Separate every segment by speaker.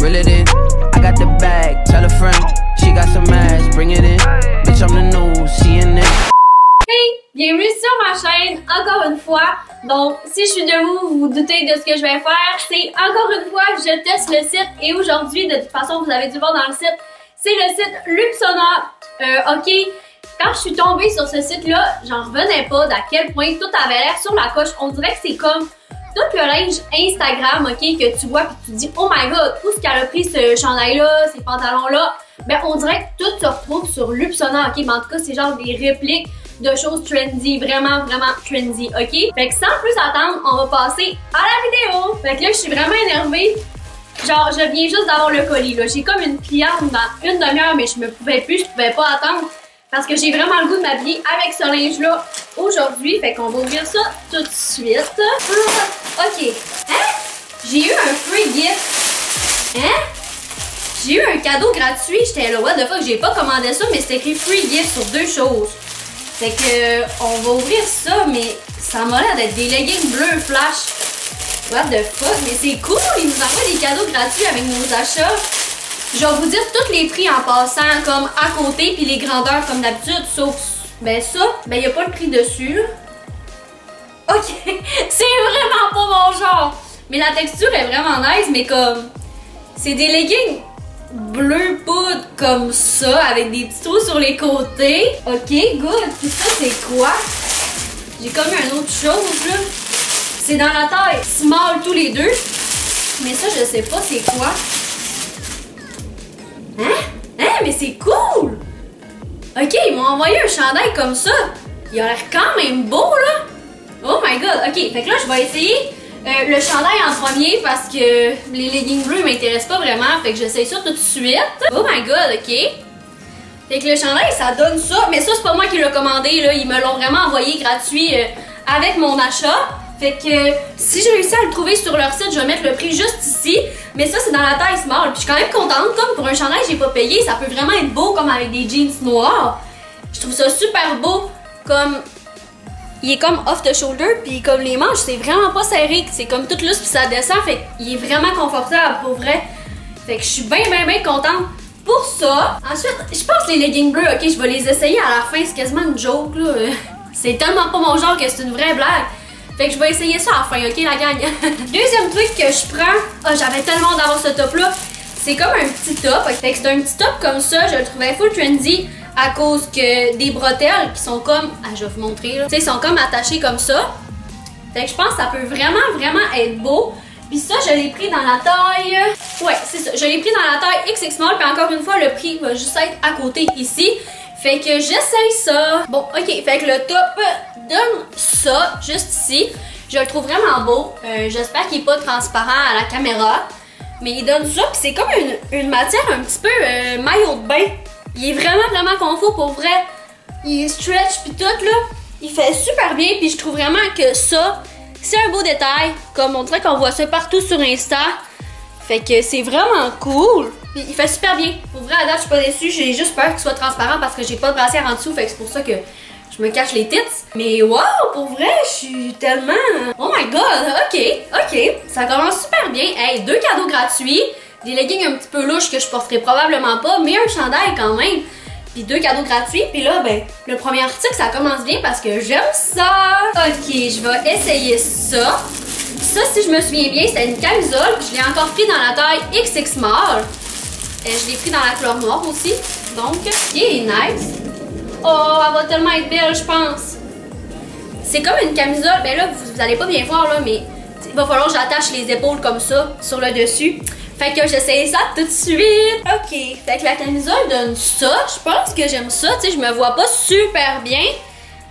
Speaker 1: reel it in. I got the bag, tell a friend. She got some ass, bring it in. Bitch, I'm the news, CNN.
Speaker 2: Hey, bienvenue sur ma chaîne, encore une fois. Donc, si je suis debout, vous vous doutez de ce que je vais faire. C'est encore une fois, je teste le site. Et aujourd'hui, de toute façon, vous avez dû voir dans le site, c'est le site Lupsona. Ok, quand je suis tombée sur ce site-là, j'en revenais pas d'à quel point tout avait l'air sur la coche. On dirait que c'est comme tout le linge Instagram, ok, que tu vois puis tu te dis, oh my god, où est-ce qu'elle a pris ce chandail-là, ces pantalons-là? Ben, on dirait que tout se retrouve sur Lupsona, ok, mais en tout cas, c'est genre des répliques de choses trendy, vraiment trendy, ok? Fait que sans plus attendre, on va passer à la vidéo. Fait que là, je suis vraiment énervée. Genre, je viens juste d'avoir le colis, là. J'ai comme une cliente dans une demi-heure, mais je pouvais pas attendre parce que j'ai vraiment le goût de m'habiller avec ce linge-là aujourd'hui. Fait qu'on va ouvrir ça tout de suite. Ok. Hein? J'ai eu un free gift. Hein? J'ai eu un cadeau gratuit. J'étais là, what the fuck, j'ai pas commandé ça, mais c'était écrit free gift sur deux choses. Fait que, on va ouvrir ça, mais ça m'a l'air d'être des leggings bleus flash. What the fuck, mais c'est cool, ils nous envoient des cadeaux gratuits avec nos achats. Je vais vous dire tous les prix en passant comme à côté, puis les grandeurs comme d'habitude, sauf, ben ça, ben y a pas le prix dessus, là. Ok, c'est vraiment pas mon genre. Mais la texture est vraiment nice, mais comme, c'est des leggings bleu poudre comme ça, avec des petits trous sur les côtés. Ok, good. Puis ça, c'est quoi? J'ai comme une autre chose, là. C'est dans la taille small tous les deux. Mais ça, je sais pas c'est quoi. Hein? Hein? Mais c'est cool! Ok, ils m'ont envoyé un chandail comme ça. Il a l'air quand même beau, là. Oh my god. Ok, fait que là, je vais essayer le chandail en premier parce que les leggings bleus m'intéressent pas vraiment. Fait que j'essaye ça tout de suite. Oh my god, ok. Fait que le chandail, ça donne ça. Mais ça, c'est pas moi qui l'ai commandé, là. Ils me l'ont vraiment envoyé gratuit avec mon achat. Fait que si j'ai réussi à le trouver sur leur site, je vais mettre le prix juste ici. Mais ça, c'est dans la taille small. Puis je suis quand même contente. Comme pour un chandail, j'ai pas payé. Ça peut vraiment être beau comme avec des jeans noirs. Je trouve ça super beau. Comme... il est comme off the shoulder, puis comme les manches, c'est vraiment pas serré, c'est comme tout lousse puis ça descend, fait qu'il est vraiment confortable pour vrai. Fait que je suis bien contente pour ça. Ensuite, je pense les leggings bleus, ok, je vais les essayer à la fin, c'est quasiment une joke là. C'est tellement pas mon genre que c'est une vraie blague. Fait que je vais essayer ça à la fin, ok la gang. Deuxième truc que je prends, j'avais tellement hâte d'avoir ce top là, c'est comme un petit top, fait que c'est un petit top comme ça, je le trouvais full trendy. À cause que des bretelles qui sont comme... ah, je vais vous montrer là. Tu sais, ils sont comme attachés comme ça. Fait que je pense que ça peut vraiment être beau. Puis ça, je l'ai pris dans la taille... ouais, c'est ça. Je l'ai pris dans la taille XXL. Puis encore une fois, le prix va juste être à côté ici. Fait que j'essaye ça. Bon, ok. Fait que le top donne ça, juste ici. Je le trouve vraiment beau. J'espère qu'il n'est pas transparent à la caméra. Mais il donne ça. Puis c'est comme une matière un petit peu maillot de bain. Il est vraiment confort pour vrai. Il est stretch pis tout là. Il fait super bien pis je trouve vraiment que ça, c'est un beau détail. Comme on dirait qu'on voit ça partout sur Insta. Fait que c'est vraiment cool. Pis il fait super bien. Pour vrai, à date, je suis pas déçue. J'ai juste peur qu'il soit transparent parce que j'ai pas de brassière en dessous. Fait que c'est pour ça que je me cache les tits. Mais wow, pour vrai, je suis tellement... oh my god, ok. Ça commence super bien. Hey, 2 cadeaux gratuits. Des leggings un petit peu louches que je porterai probablement pas, mais un chandail quand même. Puis 2 cadeaux gratuits. Puis là, ben, le premier article, ça commence bien parce que j'aime ça. Ok, je vais essayer ça. Ça, si je me souviens bien, c'était une camisole. Puis je l'ai encore pris dans la taille XX small. Je l'ai pris dans la couleur noire aussi. Donc, il est nice. Oh, elle va tellement être belle, je pense. C'est comme une camisole. Ben là, vous allez pas bien voir, là, mais il va falloir que j'attache les épaules comme ça, sur le dessus. Fait que j'essaye ça tout de suite. Ok, fait que la camisole donne ça. Je pense que j'aime ça. Tu sais, je me vois pas super bien.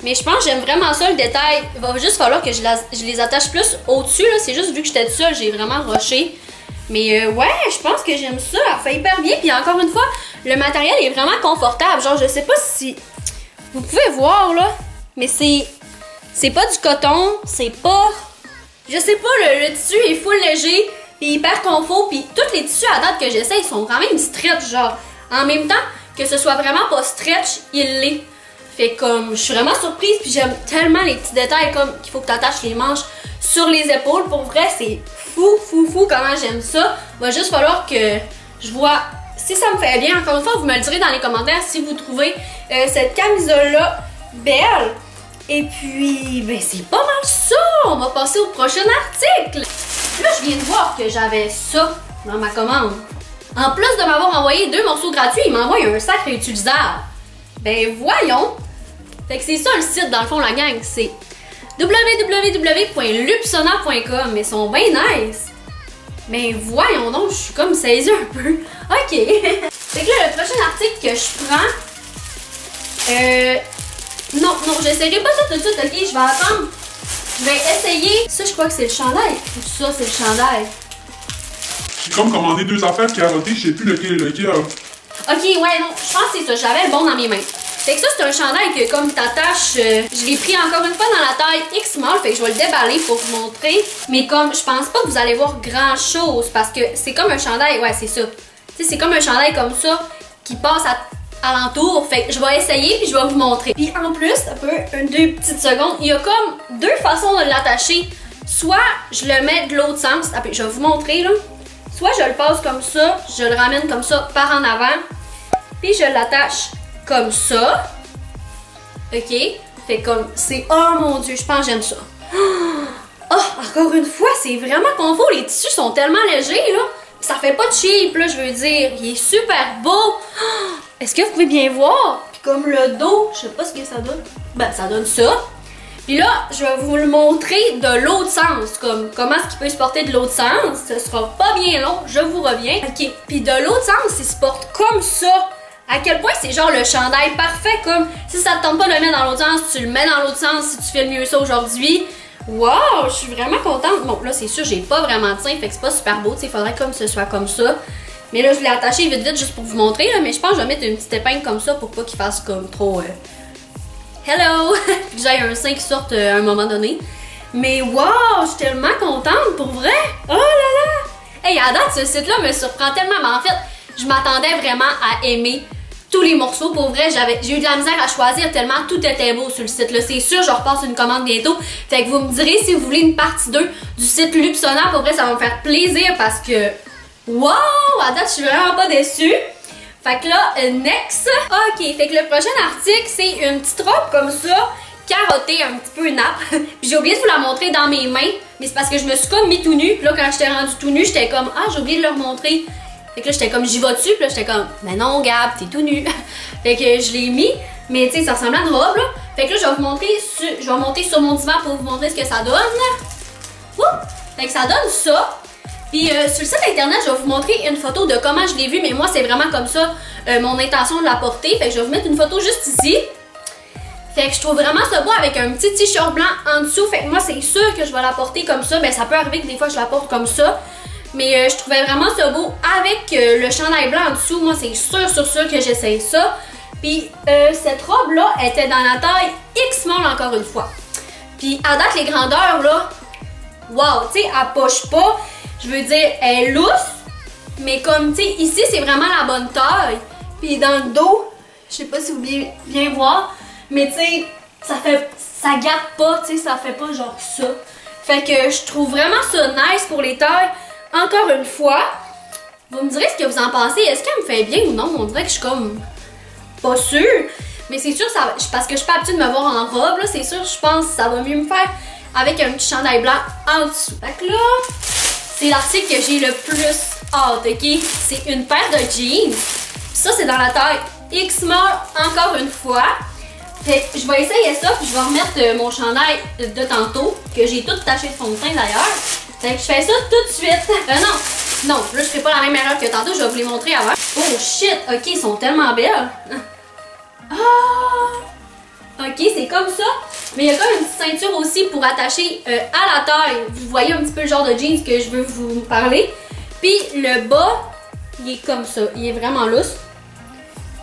Speaker 2: Mais je pense que j'aime vraiment ça, le détail. Il va juste falloir que je les attache plus au-dessus. C'est juste vu que j'étais toute seule, j'ai vraiment rushé. Mais ouais, je pense que j'aime ça. Elle fait hyper bien. Puis encore une fois, le matériel est vraiment confortable. Genre, je sais pas si vous pouvez voir là. Mais c'est pas du coton. C'est pas... je sais pas, le tissu est full léger. Puis hyper confort, puis tous les tissus à date que j'essaye sont quand même stretch, genre. En même temps, que ce soit vraiment pas stretch, il l'est. Fait comme, je suis vraiment surprise, puis j'aime tellement les petits détails comme qu'il faut que tu attaches les manches sur les épaules. Pour vrai, c'est fou comment j'aime ça. Va juste falloir que je vois si ça me fait bien. Encore une fois, vous me le direz dans les commentaires si vous trouvez cette camisole-là belle. Et puis, ben c'est pas mal ça. On va passer au prochain article. Là, je viens de voir que j'avais ça dans ma commande. En plus de m'avoir envoyé 2 morceaux gratuits, il m'envoie un sac réutilisable. Ben voyons. Fait que c'est ça le site, dans le fond, la gang. C'est www.lupsona.com. Mais ils sont bien nice. Mais voyons donc, je suis comme saisie un peu. Ok. Fait que là, le prochain article que je prends... Non, j'essaierai pas ça tout de suite, ok? Je vais attendre. Je vais essayer. Ça, je crois que c'est le chandail. Ou ça, c'est le chandail.
Speaker 3: J'ai comme commandé 2 affaires carotées, je sais plus lequel est lequel.
Speaker 2: Ok, ouais, non, je pense que c'est ça. J'avais le bon dans mes mains. Fait que ça, c'est un chandail que comme t'attaches, je l'ai pris encore une fois dans la taille X-Small, fait que je vais le déballer pour vous montrer. Mais comme, je pense pas que vous allez voir grand chose parce que c'est comme un chandail, ouais, c'est ça. Tu sais, c'est comme un chandail comme ça qui passe à l'entour. Fait que je vais essayer puis je vais vous montrer. Puis en plus, un peu, 2 petites secondes, il y a comme 2 façons de l'attacher. Soit je le mets de l'autre sens, je vais vous montrer là. Soit je le passe comme ça, je le ramène comme ça par en avant, puis je l'attache comme ça. Ok? Fait comme c'est... Oh mon dieu, je pense que j'aime ça. Oh, encore une fois, c'est vraiment confort. Les tissus sont tellement légers, là. Ça fait pas de cheap, là, je veux dire. Il est super beau. Est-ce que vous pouvez bien voir? Puis comme le dos, je sais pas ce que ça donne. Ben, ça donne ça. Puis là, je vais vous le montrer de l'autre sens, comme comment est-ce qu'il peut se porter de l'autre sens. Ce sera pas bien long, je vous reviens. Ok, puis de l'autre sens, il se porte comme ça. À quel point c'est genre le chandail parfait, comme si ça te tente pas de le mettre dans l'autre sens, tu le mets dans l'autre sens si tu fais mieux ça aujourd'hui. Wow, je suis vraiment contente. Bon, là, c'est sûr, j'ai pas vraiment de sein, fait que c'est pas super beau, tu sais, il faudrait comme ce soit comme ça. Mais là, je l'ai attaché vite juste pour vous montrer, là, mais je pense que je vais mettre une petite épingle comme ça pour pas qu'il fasse comme trop... Hello! Que j'ai un sein qui sorte à un moment donné. Mais wow, je suis tellement contente, pour vrai! Oh là là! Hey, à date, ce site-là me surprend tellement, mais en fait, je m'attendais vraiment à aimer tous les morceaux. Pour vrai, j'ai eu de la misère à choisir tellement tout était beau sur le site. Là, c'est sûr, je repasse une commande bientôt. Fait que vous me direz si vous voulez une partie 2 du site Lupsona. Pour vrai, ça va me faire plaisir parce que... Wow! À date, je suis vraiment pas déçue. Fait que là, next. Ok, fait que le prochain article, c'est une petite robe comme ça, carottée, un petit peu nappe. Puis j'ai oublié de vous la montrer dans mes mains, mais c'est parce que je me suis comme mis tout nu. Puis là, quand j'étais rendue tout nu, j'étais comme, ah, j'ai oublié de leur montrer. Fait que là, j'étais comme, j'y vais dessus. Puis là, j'étais comme, mais non, Gab, t'es tout nu. Fait que je l'ai mis, mais tu sais, ça ressemble à une robe, là. Fait que là, je vais vous montrer, je vais monter sur mon divan pour vous montrer ce que ça donne. Ouh! Fait que ça donne ça. Puis sur le site internet, je vais vous montrer une photo de comment je l'ai vu, mais moi c'est vraiment comme ça mon intention de la porter. Fait que je vais vous mettre une photo juste ici. Fait que je trouve vraiment ça beau avec un petit t-shirt blanc en dessous. Fait que moi c'est sûr que je vais la porter comme ça. Ben ça peut arriver que des fois je la porte comme ça. Mais je trouvais vraiment ça beau avec le chandail blanc en dessous. Moi c'est sûr que j'essaye ça. Puis cette robe là était dans la taille X-Small encore une fois. Puis à date les grandeurs là, wow, tu sais, elle poche pas. Je veux dire, elle est lousse, mais comme, tu sais, ici, c'est vraiment la bonne taille. Puis dans le dos, je sais pas si vous voulez bien voir, mais tu sais, ça gâte pas, tu sais, ça fait pas genre ça. Fait que je trouve vraiment ça nice pour les tailles. Encore une fois, vous me direz ce que vous en pensez. Est-ce qu'elle me fait bien ou non? On dirait que je suis comme pas sûre. Mais c'est sûr, parce que je suis pas habituée de me voir en robe, là, c'est sûr, je pense que ça va mieux me faire avec un petit chandail blanc en dessous. Fait que là... C'est l'article que j'ai le plus hâte, ok? C'est une paire de jeans. Ça, c'est dans la taille X-Small, encore une fois. Fait que je vais essayer ça, puis je vais remettre mon chandail de tantôt, que j'ai tout taché de fond de teint d'ailleurs. Fait que je fais ça tout de suite. Non, là, je ferai pas la même erreur que tantôt, je vais vous les montrer avant. Oh shit, ok, ils sont tellement belles. Ah! Ok, c'est comme ça. Mais il y a comme une petite ceinture aussi pour attacher à la taille. Vous voyez un petit peu le genre de jeans que je veux vous parler. Puis le bas, il est comme ça. Il est vraiment lousse.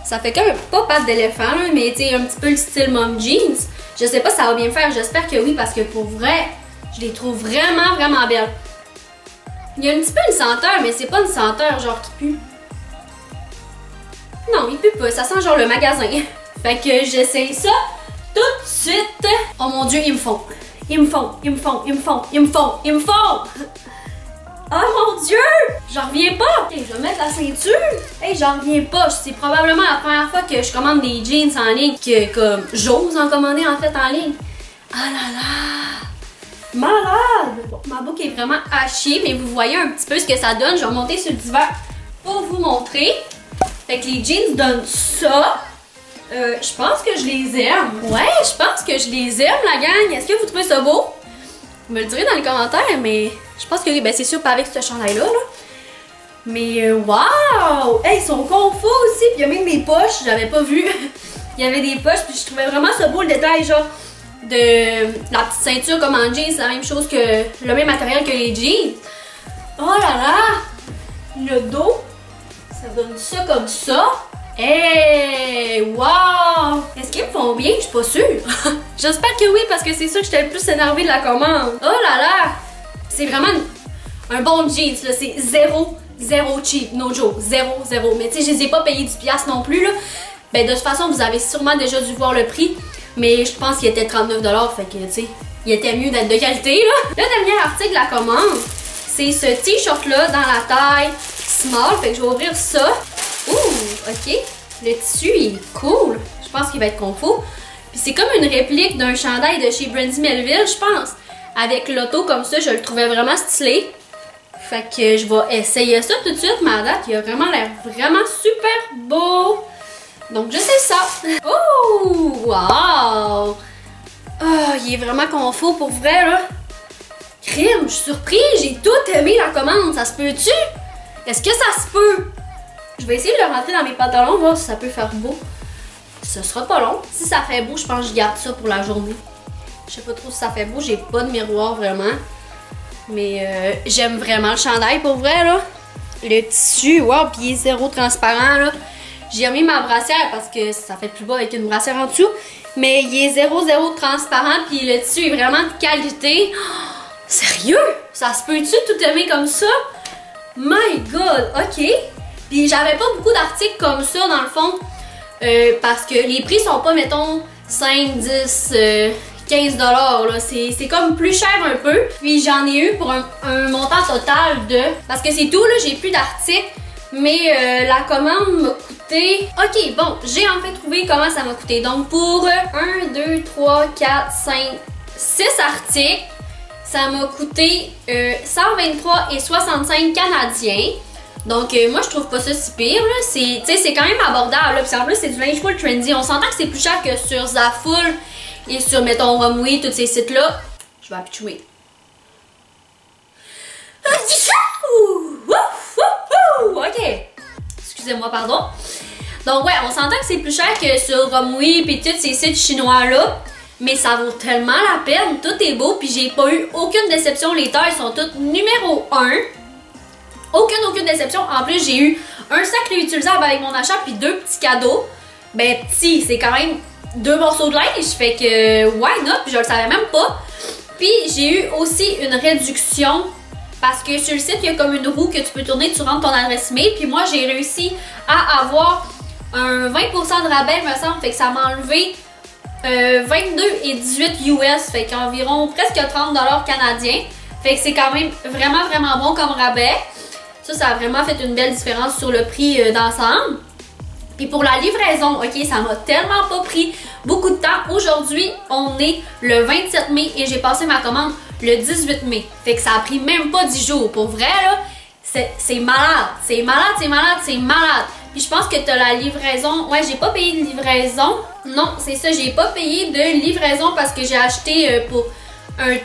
Speaker 2: Ça fait comme pas patte d'éléphant, mais tu sais, un petit peu le style mom jeans. Je sais pas si ça va bien me faire. J'espère que oui, parce que pour vrai, je les trouve vraiment, vraiment belles. Il y a un petit peu une senteur, mais c'est pas une senteur genre qui pue. Non, il pue pas. Ça sent genre le magasin. Fait que j'essaye ça tout de suite. Oh mon dieu, ils me font. Ils me font. Oh mon Dieu! J'en reviens pas! Okay, je vais mettre la ceinture. Hey, j'en reviens pas. C'est probablement la première fois que je commande des jeans en ligne, que comme j'ose en commander en fait en ligne. Ah là là! Malade! Bon, ma boucle est vraiment hachée, mais vous voyez un petit peu ce que ça donne. Je vais monter sur le divan pour vous montrer. Fait que les jeans donnent ça. Je pense que je les aime. Ouais, je pense que je les aime, la gang. Est-ce que vous trouvez ça beau? Vous me le direz dans les commentaires, mais je pense que oui, ben c'est sûr pas avec ce chandail-là. Là. Mais waouh! Hey, ils sont confus aussi, puis il y a même des poches, j'avais pas vu. Il y avait des poches, puis je trouvais vraiment ça beau le détail, genre, de la petite ceinture comme en jeans, c'est la même chose que le même matériel que les jeans. Oh là là! Le dos, ça donne ça comme ça. Hey! Wow! Est-ce qu'ils me font bien? Je suis pas sûre. J'espère que oui, parce que c'est sûr que j'étais le plus énervée de la commande. Oh là là! C'est vraiment un bon jeans, là. C'est zéro cheap, no joke. Zéro. Mais tu sais, je les ai pas payés 10$ non plus, là. Ben, de toute façon, vous avez sûrement déjà dû voir le prix. Mais je pense qu'il était 39$, fait que, tu sais, il était mieux d'être de qualité, là. Le dernier article de la commande, c'est ce t-shirt-là dans la taille small. Fait que je vais ouvrir ça. Ouh, ok. Le tissu, il est cool. Je pense qu'il va être confort. Puis c'est comme une réplique d'un chandail de chez Brandy Melville, je pense. Avec l'auto comme ça, je le trouvais vraiment stylé. Fait que je vais essayer ça tout de suite, mais à date, il a vraiment l'air vraiment super beau. Donc, je sais ça. Oh, wow! Oh, il est vraiment confort pour vrai, là. Crime, je suis surprise. J'ai tout aimé la commande. Ça se peut-tu? Est-ce que ça se peut? Je vais essayer de le rentrer dans mes pantalons, voir si ça peut faire beau. Ce sera pas long. Si ça fait beau, je pense que je garde ça pour la journée. Je sais pas trop si ça fait beau. J'ai pas de miroir vraiment. Mais j'aime vraiment le chandail pour vrai, là. Le tissu, wow, puis il est zéro transparent, là. J'ai mis ma brassière parce que ça fait plus beau avec une brassière en dessous. Mais il est zéro transparent, puis le tissu est vraiment de qualité. Oh, sérieux? Ça se peut-tu tout aimer comme ça? My God, ok. Puis j'avais pas beaucoup d'articles comme ça dans le fond. Parce que les prix sont pas, mettons, 5, 10, 15$. Là. C'est comme plus cher un peu. Puis j'en ai eu pour un montant total de... Parce que c'est tout, là, j'ai plus d'articles. Mais la commande m'a coûté... Ok, bon, j'ai enfin trouvé comment ça m'a coûté. Donc pour 1, 2, 3, 4, 5, 6 articles, ça m'a coûté 123,65 canadiens. Donc moi je trouve pas ça si pire là, c'est quand même abordable là. Puis en plus c'est du linge full trendy, on s'entend que c'est plus cher que sur Zaful et sur mettons Romwe, tous ces sites là. Je vais apitouer. Ok, excusez-moi, pardon. Donc ouais, on s'entend que c'est plus cher que sur Romwe et tous ces sites chinois là. Mais ça vaut tellement la peine, tout est beau. Puis j'ai pas eu aucune déception, les tailles sont toutes numéro 1. Aucune déception. En plus, j'ai eu un sac réutilisable avec mon achat puis 2 petits cadeaux. Ben, petit, c'est quand même 2 morceaux de linge. Fait que, why not? Puis je le savais même pas. Puis j'ai eu aussi une réduction parce que sur le site, il y a comme une roue que tu peux tourner, tu rentres ton adresse mail. Puis moi, j'ai réussi à avoir un 20% de rabais, me semble. Fait que ça m'a enlevé 22,18 US. Fait qu'environ presque 30$ canadiens. Fait que c'est quand même vraiment bon comme rabais. Ça a vraiment fait une belle différence sur le prix d'ensemble. Puis pour la livraison, ok, ça m'a tellement pas pris beaucoup de temps. Aujourd'hui, on est le 27 mai et j'ai passé ma commande le 18 mai. Fait que ça a pris même pas 10 jours. Pour vrai, là, c'est malade. C'est malade. Puis je pense que tu as la livraison. Ouais, j'ai pas payé de livraison. Non, c'est ça, j'ai pas payé de livraison parce que j'ai acheté pour un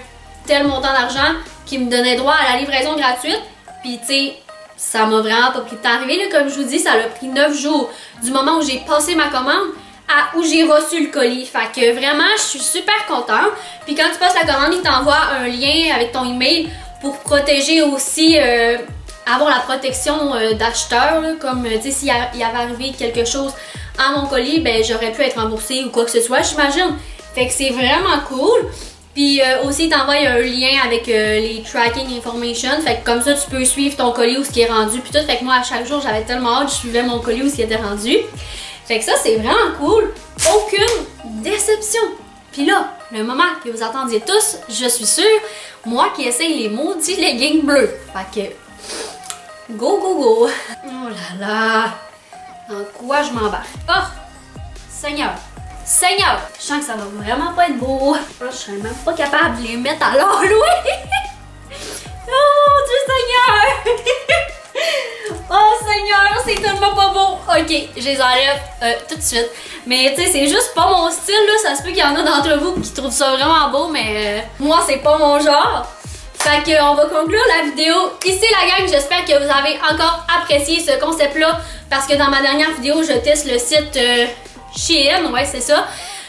Speaker 2: tel montant d'argent qui me donnait droit à la livraison gratuite. Puis tu sais, ça m'a vraiment pas pris de temps arrivé. Là, comme je vous dis, ça a pris 9 jours du moment où j'ai passé ma commande à où j'ai reçu le colis. Fait que vraiment, je suis super contente. Puis quand tu passes la commande, il t'envoie un lien avec ton email pour protéger aussi, avoir la protection d'acheteur. Comme, tu sais, s'il y avait arrivé quelque chose à mon colis, ben j'aurais pu être remboursée ou quoi que ce soit, j'imagine. Fait que c'est vraiment cool. Puis aussi, il t'envoie un lien avec les tracking information. Fait que comme ça, tu peux suivre ton colis où ce qui est rendu. Puis tout, fait que moi, à chaque jour, j'avais tellement hâte, je suivais mon colis où ce qui était rendu. Fait que ça, c'est vraiment cool. Aucune déception. Puis là, le moment que vous attendiez tous, je suis sûre, moi qui essaye les maudits leggings bleus. Fait que, go, go, go. Oh là là, dans quoi je m'embarque? Oh, Seigneur, Seigneur, je sens que ça va vraiment pas être beau. Oh, je serais même pas capable de les mettre à l'enloué. Oh mon Dieu Seigneur. Oh Seigneur, c'est tellement pas beau. Ok, je les enlève tout de suite. Mais tu sais, c'est juste pas mon style là. Ça se peut qu'il y en a d'entre vous qui trouvent ça vraiment beau, mais moi c'est pas mon genre. Fait que on va conclure la vidéo ici la gang. J'espère que vous avez encore apprécié ce concept là. Parce que dans ma dernière vidéo, je teste le site Shein, ouais c'est ça.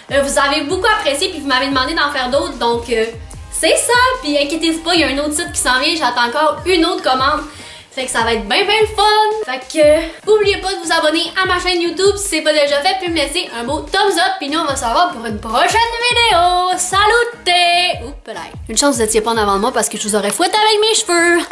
Speaker 2: Vous avez beaucoup apprécié puis vous m'avez demandé d'en faire d'autres. Donc c'est ça. Puis inquiétez-vous pas, il y a un autre site qui s'en vient. J'attends encore une autre commande. Fait que ça va être bien le fun. Fait que n'oubliez pas de vous abonner à ma chaîne YouTube si c'est pas déjà fait, puis me laisser un beau thumbs up. Puis nous on va se revoir pour une prochaine vidéo. Salut! Oups là. Une chance que vous étiez pas en avant de moi parce que je vous aurais fouetté avec mes cheveux.